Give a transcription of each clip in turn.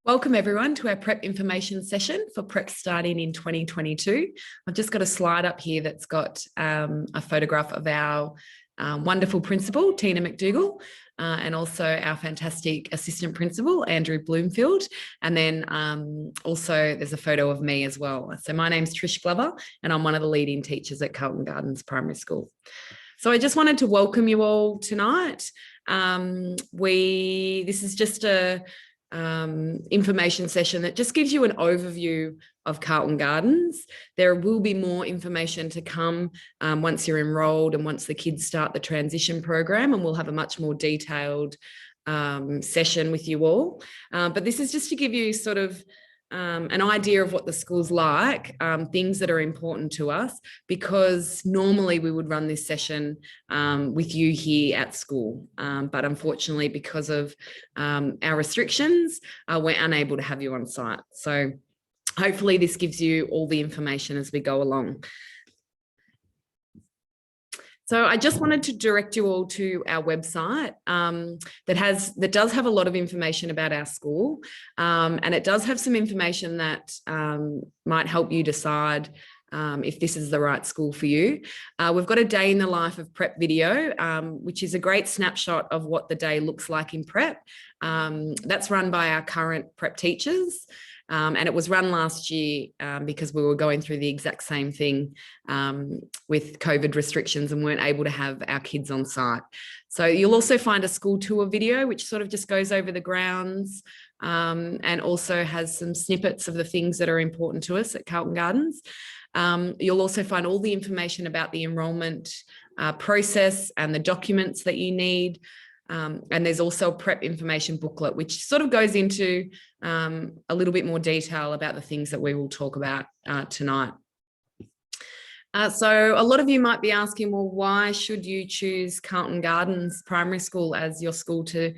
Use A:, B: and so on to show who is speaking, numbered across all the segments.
A: Welcome everyone to our prep information session for prep starting in 2022. I've just got a slide up here that's got a photograph of our wonderful principal, Tina McDougall, and also our fantastic assistant principal, Andrew Bloomfield. And then also there's a photo of me as well. So my name's Trish Glover and I'm one of the leading teachers at Carlton Gardens Primary School. So I just wanted to welcome you all tonight. This is just a information session that just gives you an overview of Carlton Gardens. There will be more information to come once you're enrolled and once the kids start the transition program, and we'll have a much more detailed session with you all. But this is just to give you sort of an idea of what the school's like, things that are important to us, because normally we would run this session with you here at school. But unfortunately, because of our restrictions, we're unable to have you on site. So hopefully this gives you all the information as we go along. So I just wanted to direct you all to our website that does have a lot of information about our school, and it does have some information that might help you decide if this is the right school for you. We've got a day in the life of prep video, which is a great snapshot of what the day looks like in prep. That's run by our current prep teachers. And it was run last year because we were going through the exact same thing with COVID restrictions and weren't able to have our kids on site. So you'll also find a school tour video, which sort of just goes over the grounds and also has some snippets of the things that are important to us at Carlton Gardens. You'll also find all the information about the enrolment process and the documents that you need. And there's also a prep information booklet, which sort of goes into a little bit more detail about the things that we will talk about tonight. So a lot of you might be asking, well, why should you choose Carlton Gardens Primary School as your school to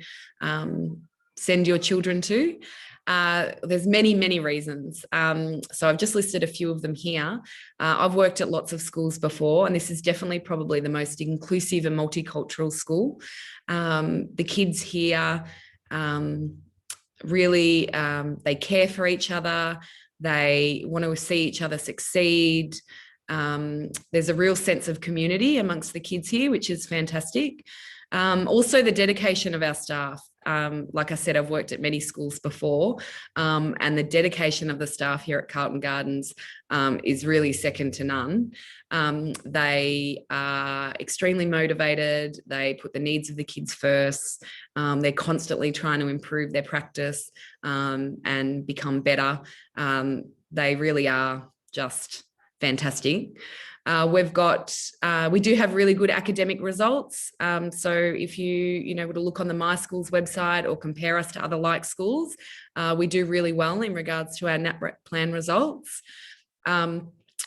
A: send your children to? There's many reasons. So I've just listed a few of them here. I've worked at lots of schools before, and this is definitely probably the most inclusive and multicultural school. The kids here really, they care for each other. They want to see each other succeed. There's a real sense of community amongst the kids here, which is fantastic. Also the dedication of our staff. Like I said, I've worked at many schools before, and the dedication of the staff here at Carlton Gardens is really second to none. They are extremely motivated. They put the needs of the kids first. They're constantly trying to improve their practice and become better. They really are just fantastic. We do have really good academic results. So if you were to look on the My Schools website or compare us to other like schools, we do really well in regards to our NAPREP plan results.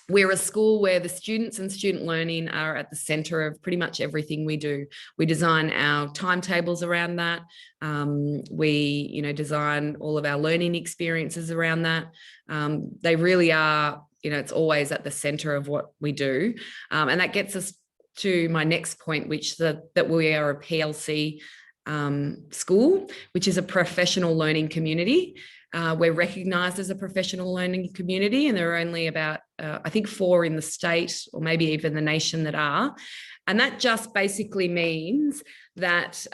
A: We're a school where the students and student learning are at the centre of pretty much everything we do. We design our timetables around that. We, design all of our learning experiences around that. They really are, it's always at the centre of what we do. And that gets us to my next point, which that we are a PLC school, which is a professional learning community. We're recognised as a professional learning community, and there are only about, I think, 4 in the state or maybe even the nation that are. And that just basically means that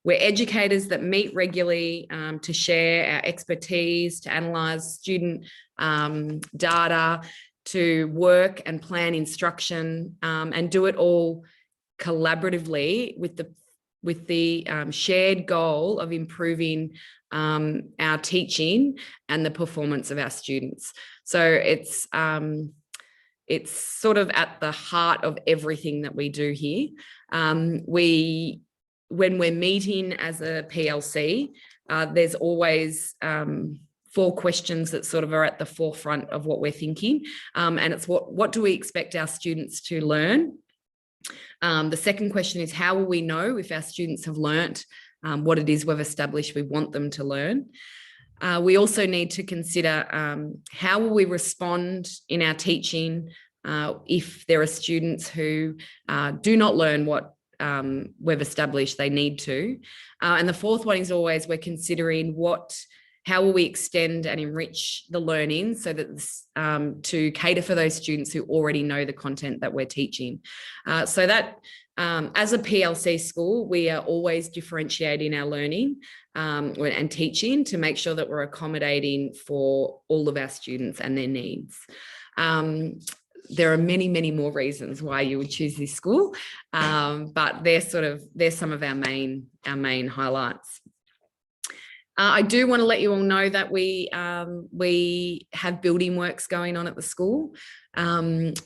A: we're educators that meet regularly to share our expertise, to analyse student data, to work and plan instruction, and do it all collaboratively with the shared goal of improving our teaching and the performance of our students. So it's sort of at the heart of everything that we do here. When we're meeting as a PLC, there's always 4 questions that sort of are at the forefront of what we're thinking. And it's what do we expect our students to learn? The second question is, how will we know if our students have learnt what it is we've established we want them to learn? We also need to consider how will we respond in our teaching if there are students who do not learn what we've established they need to. And the fourth one is always we're considering what how will we extend and enrich the learning so that to cater for those students who already know the content that we're teaching. So that as a PLC school, we are always differentiating our learning and teaching to make sure that we're accommodating for all of our students and their needs. There are many, many more reasons why you would choose this school, but they're some of our main highlights. I do want to let you all know that we have building works going on at the school.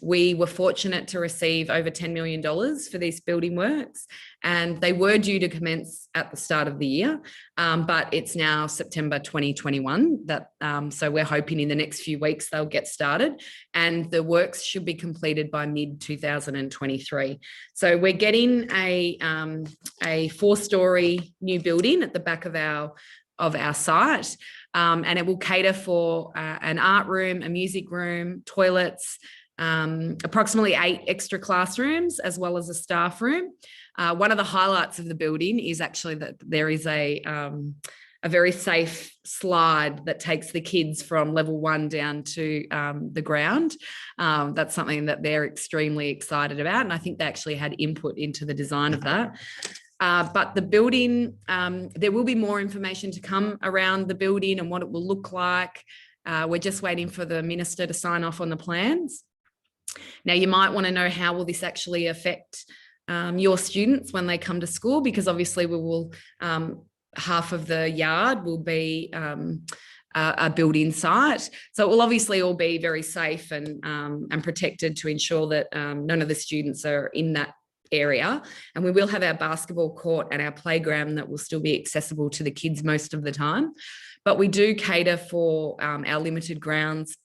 A: We were fortunate to receive over $10 million for these building works, and they were due to commence at the start of the year, but it's now September 2021. So we're hoping in the next few weeks they'll get started, and the works should be completed by mid-2023. So we're getting a 4-story new building at the back of our site, and it will cater for an art room, a music room, toilets, approximately 8 extra classrooms, as well as a staff room. One of the highlights of the building is actually that there is a very safe slide that takes the kids from level 1 down to the ground. That's something that they're extremely excited about, and I think they actually had input into the design of that. But the building, there will be more information to come around the building and what it will look like. We're just waiting for the minister to sign off on the plans. Now, you might want to know, how will this actually affect your students when they come to school? Because obviously we will, half of the yard will be a building site. So it will obviously all be very safe and protected to ensure that none of the students are in that area. And we will have our basketball court and our playground that will still be accessible to the kids most of the time. But we do cater for our limited grounds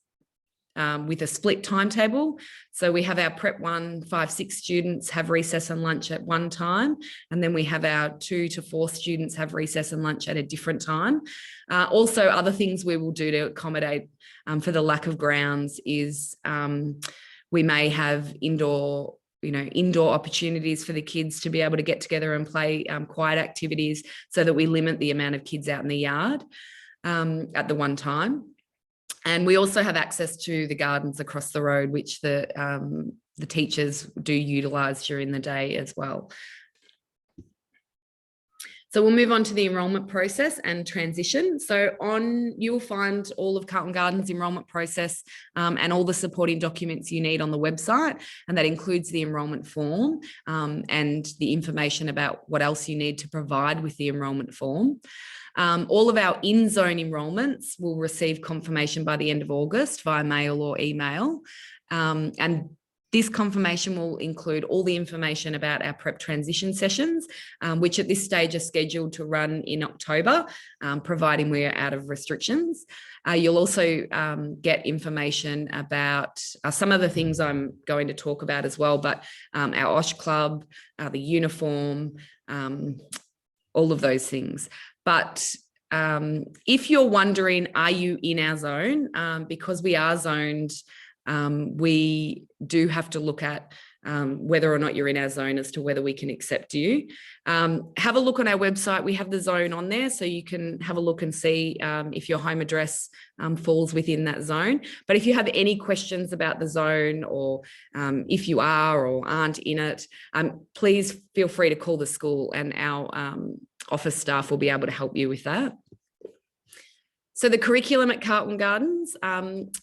A: with a split timetable. So we have our Prep 1, 5, 6 students have recess and lunch at one time, and then we have our 2 to 4 students have recess and lunch at a different time. Also, other things we will do to accommodate for the lack of grounds is we may have indoor opportunities for the kids to be able to get together and play quiet activities, so that we limit the amount of kids out in the yard at the one time. And we also have access to the gardens across the road, which the teachers do utilise during the day as well. So we'll move on to the enrolment process and transition. So you'll find all of Carlton Gardens' enrolment process and all the supporting documents you need on the website, and that includes the enrolment form and the information about what else you need to provide with the enrolment form. All of our in-zone enrolments will receive confirmation by the end of August via mail or email. And this confirmation will include all the information about our prep transition sessions, which at this stage are scheduled to run in October, providing we're out of restrictions. You'll also get information about some of the things I'm going to talk about as well, but our OHS Club, the uniform, all of those things. But if you're wondering, are you in our zone? Because we are zoned, we do have to look at whether or not you're in our zone as to whether we can accept you. Have a look on our website. We have the zone on there, so you can have a look and see if your home address falls within that zone. But if you have any questions about the zone, or if you are or aren't in it, please feel free to call the school, and our office staff will be able to help you with that. So the curriculum at Carlton Gardens,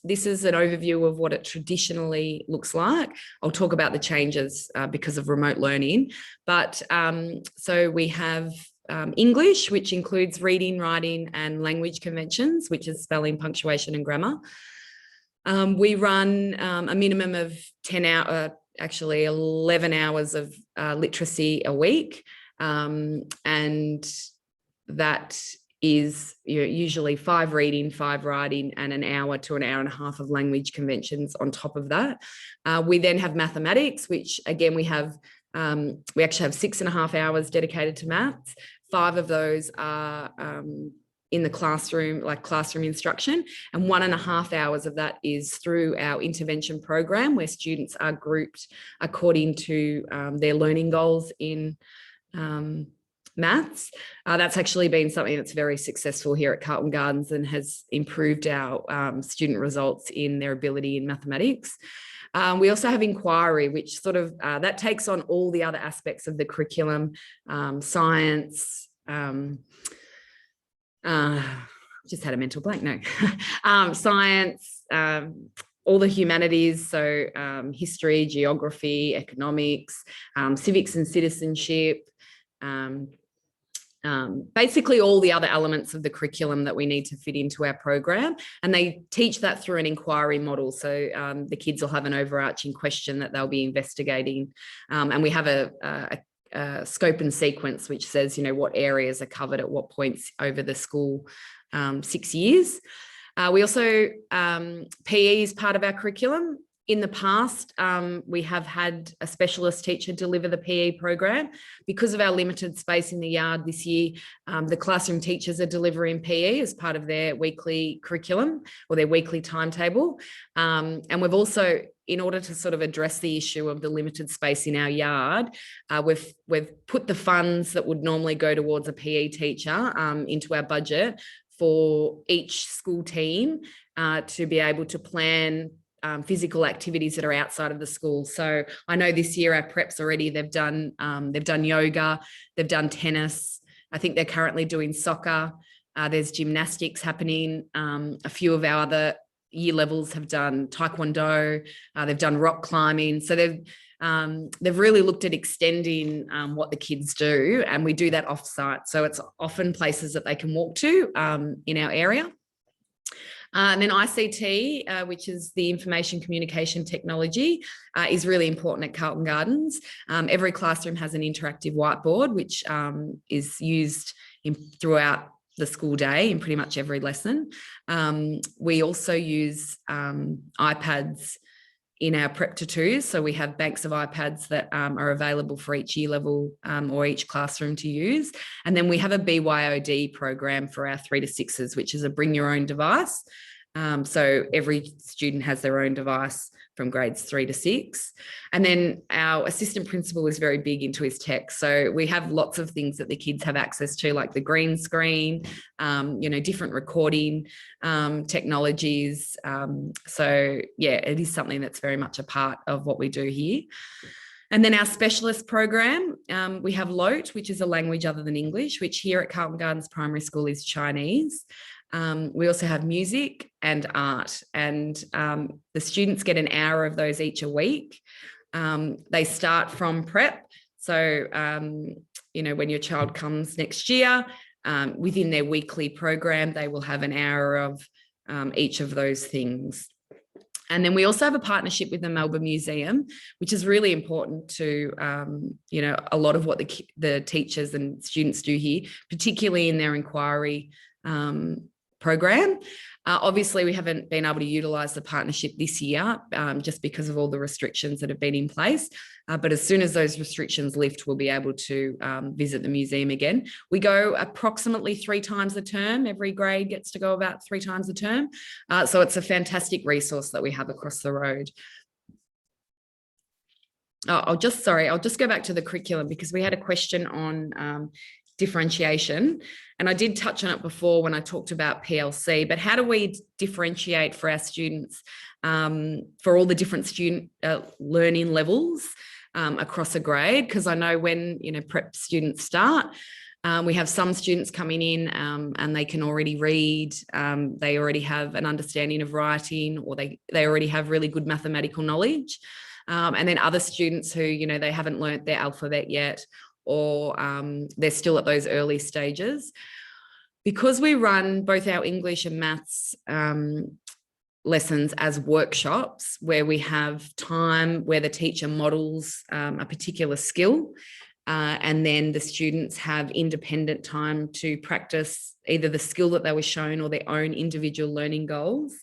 A: this is an overview of what it traditionally looks like. I'll talk about the changes because of remote learning. But so we have English, which includes reading, writing, and language conventions, which is spelling, punctuation, and grammar. We run a minimum of 11 hours of literacy a week. And that is usually 5 reading, 5 writing, and an hour to an hour and a half of language conventions on top of that. We then have mathematics, which again, we actually have 6.5 hours dedicated to maths. 5 of those are in the classroom, like classroom instruction, and 1.5 hours of that is through our intervention program, where students are grouped according to their learning goals in maths. That's actually been something that's very successful here at Carlton Gardens and has improved our student results in their ability in mathematics. We also have inquiry, which sort of that takes on all the other aspects of the curriculum, science. Just had a mental blank. No, science. All the humanities, so history, geography, economics, civics and citizenship, basically all the other elements of the curriculum that we need to fit into our program. And they teach that through an inquiry model. So the kids will have an overarching question that they'll be investigating. And we have a scope and sequence, which says, what areas are covered at what points over the school 6 years. We also, PE is part of our curriculum. In the past, we have had a specialist teacher deliver the PE program. Because of our limited space in the yard this year, the classroom teachers are delivering PE as part of their weekly curriculum or their weekly timetable. And we've also, in order to sort of address the issue of the limited space in our yard, we've put the funds that would normally go towards a PE teacher into our budget for each school team to be able to plan physical activities that are outside of the school. So I know this year our preps already, they've done yoga, they've done tennis. I think they're currently doing soccer. There's gymnastics happening. A few of our other year levels have done taekwondo. They've done rock climbing. So they've really looked at extending what the kids do, and we do that off-site. So it's often places that they can walk to in our area. And then ICT, which is the information communication technology, is really important at Carlton Gardens. Every classroom has an interactive whiteboard, which is used throughout the school day in pretty much every lesson. We also use iPads in our prep to twos. So we have banks of iPads that are available for each year level or each classroom to use. And then we have a BYOD program for our 3 to 6s, which is a bring your own device. So every student has their own device from grades 3 to 6. And then our assistant principal is very big into his tech. So we have lots of things that the kids have access to, like the green screen, different recording technologies. So yeah, it is something that's very much a part of what we do here. And then our specialist program, we have LOTE, which is a language other than English, which here at Carlton Gardens Primary School is Chinese. We also have music and art, and the students get an hour of those each a week. They start from prep. So, when your child comes next year, within their weekly program, they will have an hour of each of those things. And then we also have a partnership with the Melbourne Museum, which is really important to, a lot of what the teachers and students do here, particularly in their inquiry program. Obviously, we haven't been able to utilise the partnership this year just because of all the restrictions that have been in place. But as soon as those restrictions lift, we'll be able to visit the museum again. We go approximately 3 times a term. Every grade gets to go about 3 times a term. So it's a fantastic resource that we have across the road. I'll just go back to the curriculum because we had a question on differentiation. And I did touch on it before when I talked about PLC, but how do we differentiate for our students for all the different student learning levels across a grade? Because I know when, prep students start, we have some students coming in and they can already read, they already have an understanding of writing, or they already have really good mathematical knowledge. And then other students who, they haven't learnt their alphabet yet, or they're still at those early stages. Because we run both our English and maths lessons as workshops, where we have time where the teacher models a particular skill, and then the students have independent time to practice either the skill that they were shown or their own individual learning goals.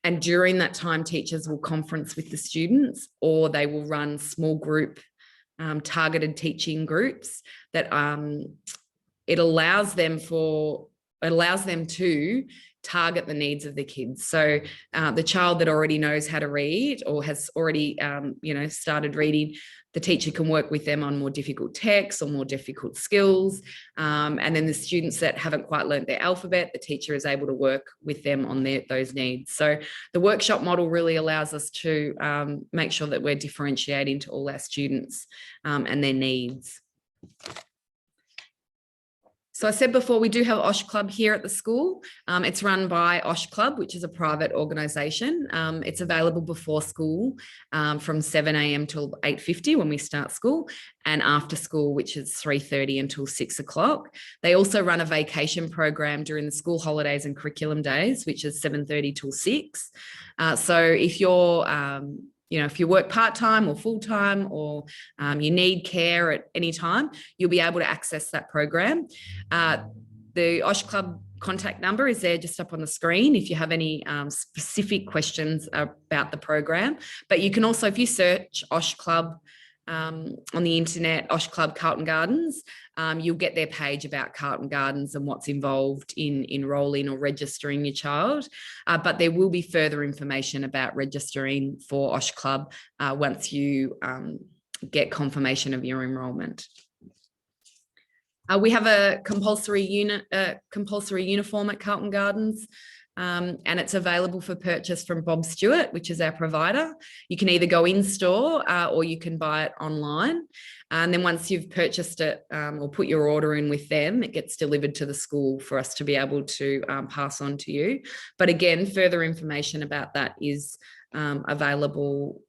A: And during that time, teachers will conference with the students, or they will run small group targeted teaching groups that it allows them to target the needs of the kids. So the child that already knows how to read or has already started reading, the teacher can work with them on more difficult texts or more difficult skills. And then the students that haven't quite learned their alphabet, the teacher is able to work with them on those needs. So the workshop model really allows us to make sure that we're differentiating to all our students and their needs. So I said before, we do have OHS Club here at the school. It's run by OHS Club, which is a private organisation. It's available before school from 7 a.m. till 8:50 when we start school, and after school, which is 3:30 until 6 o'clock. They also run a vacation program during the school holidays and curriculum days, which is 7:30 till 6. So if you're if you work part-time or full-time, or you need care at any time, you'll be able to access that program. The OHS Club contact number is there just up on the screen if you have any specific questions about the program. But you can also, if you search OHS Club on the internet, OHS Club Carlton Gardens, you'll get their page about Carlton Gardens and what's involved in enrolling or registering your child. But there will be further information about registering for OHS Club once you get confirmation of your enrolment. We have a compulsory uniform at Carlton Gardens. And it's available for purchase from Bob Stewart, which is our provider. You can either go in store or you can buy it online. And then once you've purchased it or put your order in with them, it gets delivered to the school for us to be able to pass on to you. But again, further information about that is available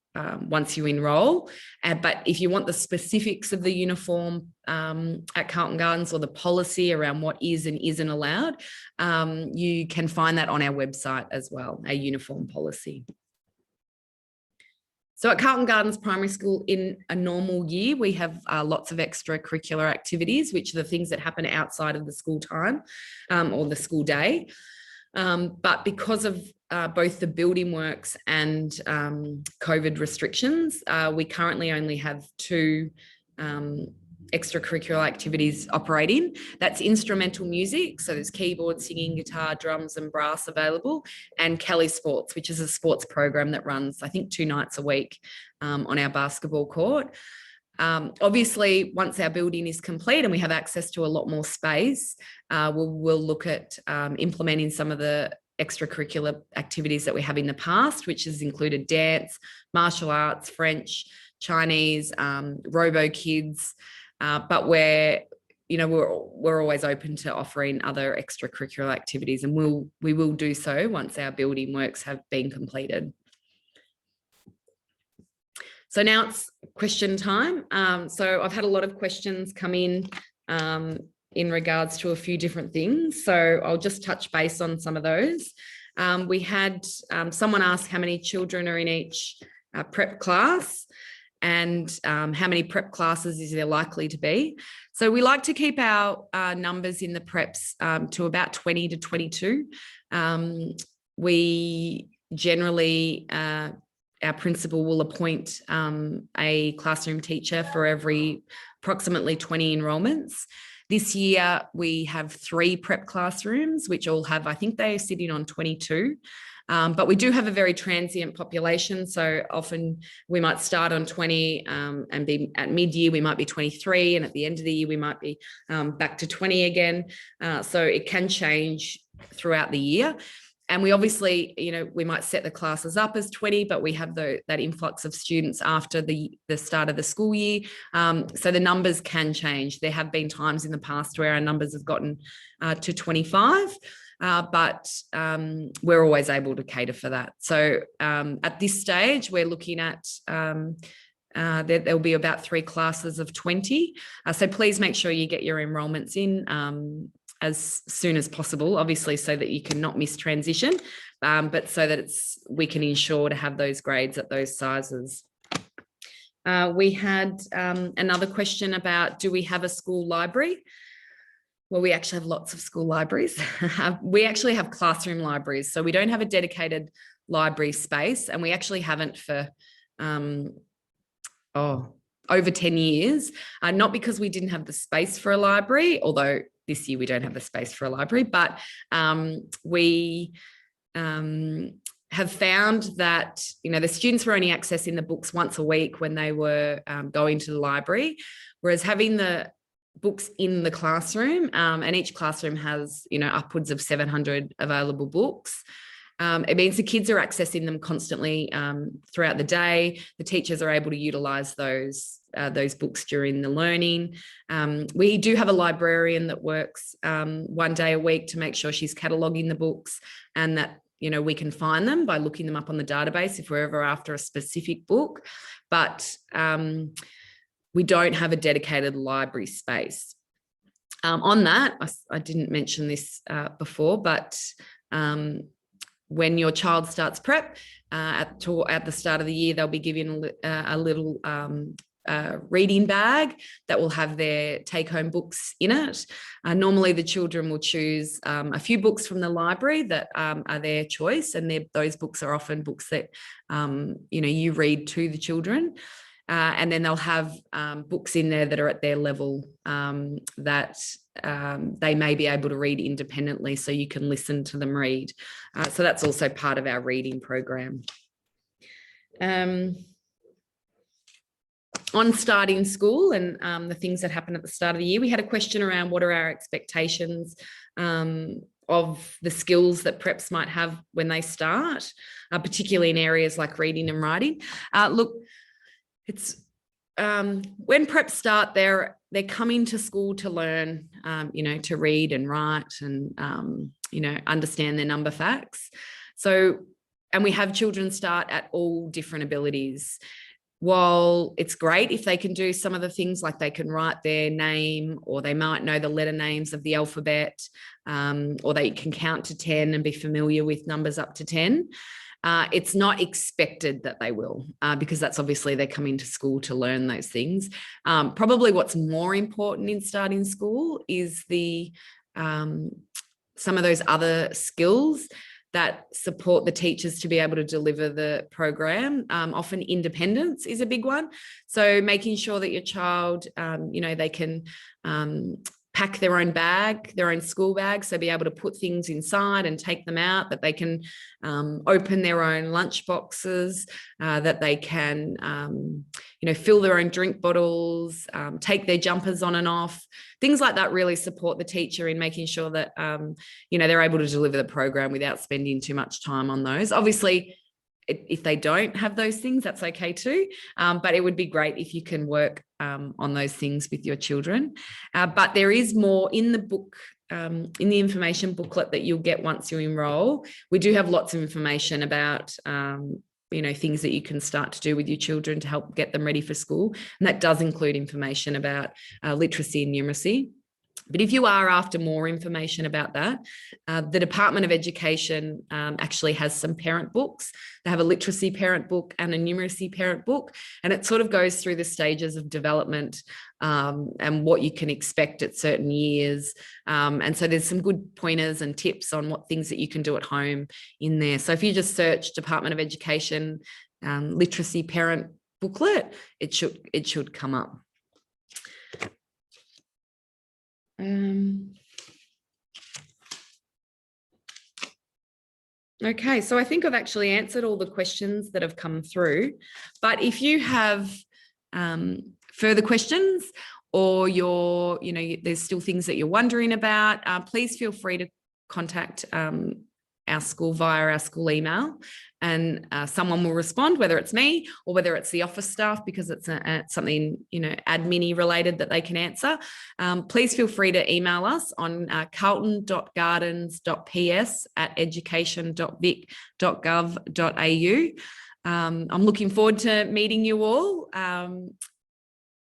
A: once you enroll. But if you want the specifics of the uniform at Carlton Gardens, or the policy around what is and isn't allowed, you can find that on our website as well, our uniform policy. So at Carlton Gardens Primary School, in a normal year, we have lots of extracurricular activities, which are the things that happen outside of the school time or the school day. But because of both the building works and COVID restrictions, we currently only have 2 extracurricular activities operating. That's instrumental music, so there's keyboard, singing, guitar, drums and brass available, and Kelly Sports, which is a sports program that runs, I think, 2 nights a week on our basketball court. Obviously, once our building is complete and we have access to a lot more space, we'll look at implementing some of the extracurricular activities that we have in the past, which has included dance, martial arts, French, Chinese, Robo Kids, but we're always open to offering other extracurricular activities, and we will do so once our building works have been completed. So now it's question time. So I've had a lot of questions come in regards to a few different things. So I'll just touch base on some of those. We had someone ask how many children are in each prep class, and how many prep classes is there likely to be. So we like to keep our numbers in the preps to about 20 to 22. We generally, our principal will appoint a classroom teacher for every approximately 20 enrolments. This year, we have 3 prep classrooms, which all have, I think they are sitting on 22. But we do have a very transient population. So often we might start on 20 and be at mid-year, we might be 23. And at the end of the year, we might be back to 20 again. So it can change throughout the year. And we obviously, we might set the classes up as 20, but we have that influx of students after the start of the school year. So the numbers can change. There have been times in the past where our numbers have gotten to 25, but we're always able to cater for that. So at this stage, we're looking at there'll be about 3 classes of 20. So please make sure you get your enrolments in as soon as possible, obviously, so that you cannot miss transition, but so that we can ensure to have those grades at those sizes. We had another question about, do we have a school library? Well, we actually have lots of school libraries. We actually have classroom libraries, so we don't have a dedicated library space, and we actually haven't for over 10 years, not because we didn't have the space for a library, although this year we don't have the space for a library, but we have found that, the students were only accessing the books once a week when they were going to the library, whereas having the books in the classroom, and each classroom has, upwards of 700 available books. It means the kids are accessing them constantly throughout the day. The teachers are able to utilise those books during the learning. We do have a librarian that works 1 day a week to make sure she's cataloguing the books, and that we can find them by looking them up on the database if we're ever after a specific book. But we don't have a dedicated library space. On that, I didn't mention this before, but when your child starts prep at the start of the year, they'll be given a little reading bag that will have their take-home books in it. Normally, the children will choose a few books from the library that are their choice, and those books are often books that you read to the children. And then they'll have books in there that are at their level, that they may be able to read independently, so you can listen to them read. So that's also part of our reading program. On starting school and the things that happen at the start of the year, we had a question around what are our expectations of the skills that preps might have when they start, particularly in areas like reading and writing. Look, it's when preps start, they're coming to school to learn, to read and write and, understand their number facts. So, and we have children start at all different abilities. While it's great if they can do some of the things, like they can write their name, or they might know the letter names of the alphabet, or they can count to 10 and be familiar with numbers up to 10. It's not expected that they will, because that's obviously they're coming to school to learn those things. Probably what's more important in starting school is some of those other skills that support the teachers to be able to deliver the program. Often independence is a big one. So making sure that your child, they can pack their own bag, their own school bag, so be able to put things inside and take them out, that they can open their own lunch boxes, that they can, fill their own drink bottles, take their jumpers on and off. Things like that really support the teacher in making sure that, they're able to deliver the program without spending too much time on those. Obviously, if they don't have those things, that's okay too. But it would be great if you can work on those things with your children. But there is more in the book, in the information booklet that you'll get once you enroll. We do have lots of information about, things that you can start to do with your children to help get them ready for school. And that does include information about literacy and numeracy. But if you are after more information about that, the Department of Education actually has some parent books. They have a literacy parent book and a numeracy parent book, and it sort of goes through the stages of development and what you can expect at certain years. And so there's some good pointers and tips on what things that you can do at home in there. So if you just search Department of Education literacy parent booklet, it should come up. Okay, so I think I've actually answered all the questions that have come through, but if you have further questions, or there's still things that you're wondering about, please feel free to contact our school via our school email, and someone will respond, whether it's me or whether it's the office staff, because it's something admin-y related that they can answer. Please feel free to email us on carlton.gardens.ps@education.vic.gov.au. I'm looking forward to meeting you all.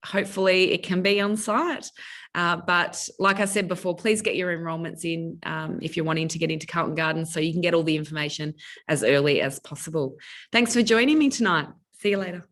A: Hopefully it can be on site. But like I said before, please get your enrolments in if you're wanting to get into Carlton Gardens, so you can get all the information as early as possible. Thanks for joining me tonight. See you later.